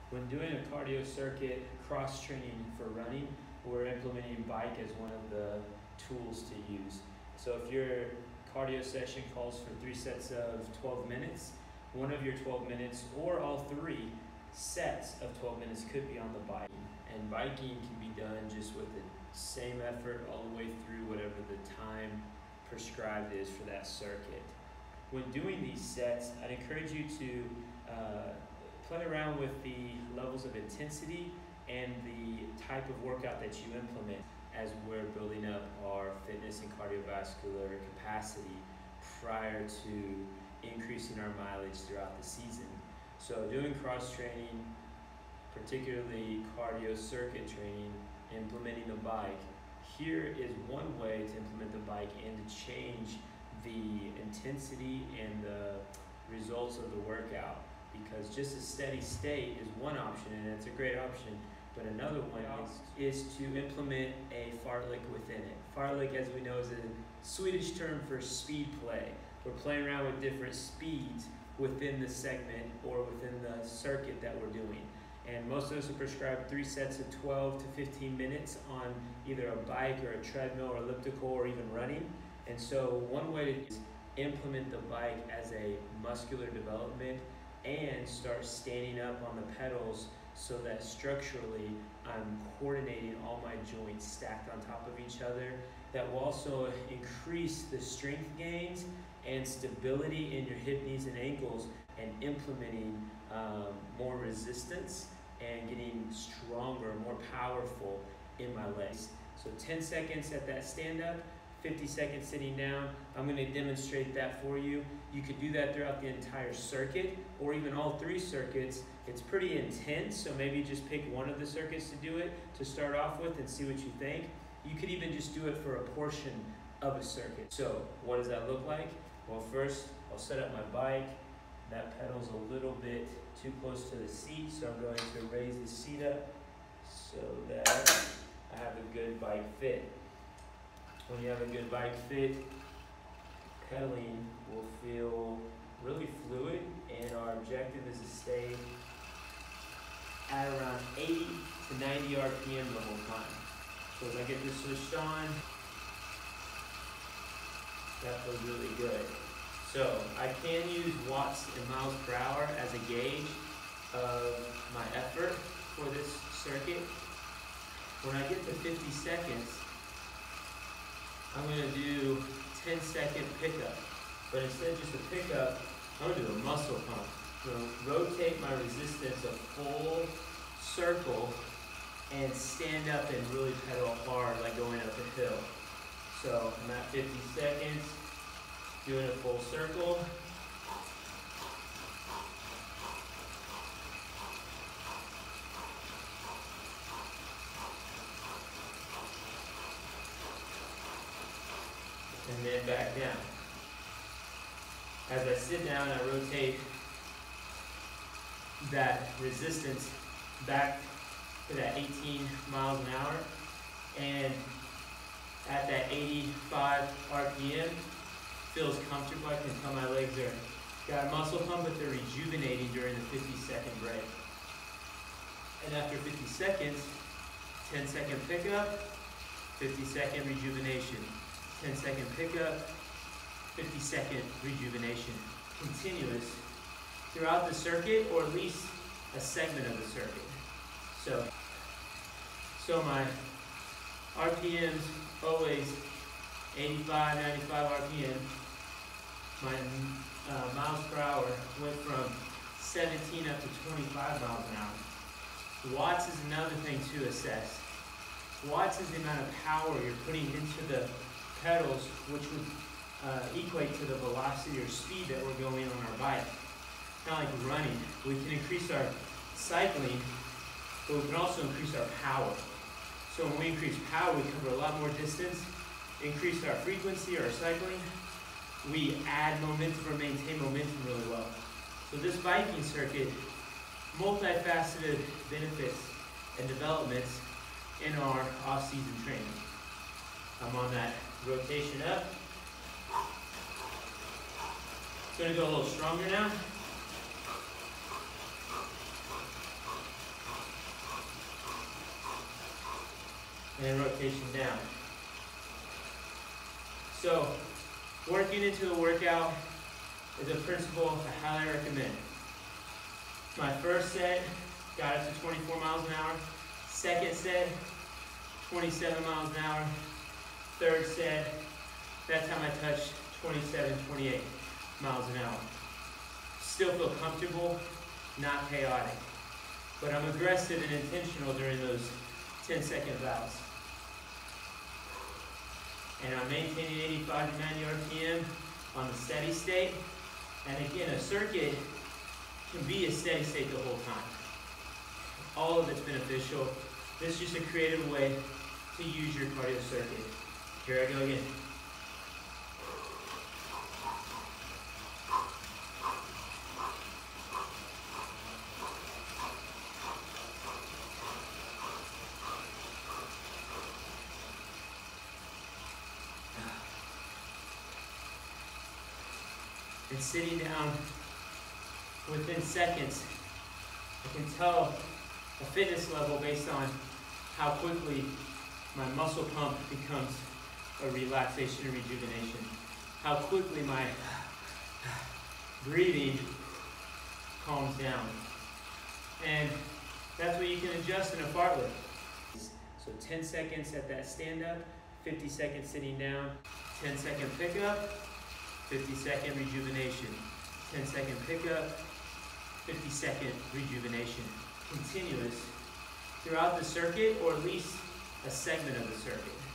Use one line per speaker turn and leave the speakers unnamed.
When doing a cardio circuit cross training for running, we're implementing bike as one of the tools to use. So if your cardio session calls for 3 sets of 12 minutes, one of your 12 minutes or all 3 sets of 12 minutes could be on the bike. And biking can be done just with the same effort all the way through whatever the time prescribed is for that circuit. When doing these sets, I'd encourage you to play around with the levels of intensity and the type of workout that you implement as we're building up our fitness and cardiovascular capacity prior to increasing our mileage throughout the season. So doing cross training, particularly cardio circuit training, implementing the bike, here is one way to implement the bike and to change the intensity and the results of the workout. Because just a steady state is one option, and it's a great option, but another one is to implement a fartlek within it. Fartlek, as we know, is a Swedish term for speed play. We're playing around with different speeds within the segment or within the circuit that we're doing. And most of us are prescribed 3 sets of 12 to 15 minutes on either a bike or a treadmill or elliptical or even running. And so one way to implement the bike as a muscular development and start standing up on the pedals so that structurally I'm coordinating all my joints stacked on top of each other. That will also increase the strength gains and stability in your hip, knees, and ankles, and implementing more resistance and getting stronger, more powerful in my legs. So 10 seconds at that stand up, 50 seconds sitting down. I'm going to demonstrate that for you. You could do that throughout the entire circuit or even all 3 circuits. It's pretty intense, so maybe just pick one of the circuits to do it to start off with and see what you think. You could even just do it for a portion of a circuit. So what does that look like? Well, first I'll set up my bike. That pedal's a little bit too close to the seat, so I'm going to raise the seat up so that I have a good bike fit. When you have a good bike fit, pedaling will feel really fluid, and our objective is to stay at around 80 to 90 RPM the whole time. So as I get this switched on, that feels really good. So I can use watts and miles per hour as a gauge of my effort for this circuit. When I get to 50 seconds, I'm going to do 10-second pickup. But instead of just a pickup, I'm going to do a muscle pump. I'm going to rotate my resistance a full circle and stand up and really pedal hard like going up a hill. So I'm at 50 seconds, doing a full circle. And then back down. As I sit down, I rotate that resistance back to that 18 miles an hour. And at that 85 RPM, feels comfortable. I can tell my legs are got muscle pump, but they're rejuvenating during the 50-second break. And after 50 seconds, 10-second pickup, 50-second rejuvenation. 10-second pickup, 50-second rejuvenation. Continuous throughout the circuit, or at least a segment of the circuit. So my RPMs always 85, 95 RPM. My miles per hour went from 17 up to 25 miles an hour. Watts is another thing to assess. Watts is the amount of power you're putting into the pedals, which would equate to the velocity or speed that we're going on our bike. Kind of like running. We can increase our cycling, but we can also increase our power. So when we increase power, we cover a lot more distance, increase our frequency or our cycling. We add momentum or maintain momentum really well. So this biking circuit, multifaceted benefits and developments in our off-season training. I'm on that rotation up. It's going to go a little stronger now. and then rotation down. So, working into a workout is a principle I highly recommend. My first set got up to 24 miles an hour. Second set, 27 miles an hour. Third set, that time I touched 27, 28 miles an hour. Still feel comfortable, not chaotic. But I'm aggressive and intentional during those 10-second bouts. And I'm maintaining 85 to 90 RPM on the steady state. And again, a circuit can be a steady state the whole time. All of it's beneficial. This is just a creative way to use your cardio circuit. Here I go again. And sitting down within seconds, I can tell a fitness level based on how quickly my muscle pump becomes a relaxation and rejuvenation. How quickly my breathing calms down. And that's what you can adjust in a fartlek. So 10 seconds at that stand up, 50 seconds sitting down, 10-second pickup, 50-second rejuvenation. 10-second pickup, 50-second rejuvenation. Continuous throughout the circuit, or at least a segment of the circuit.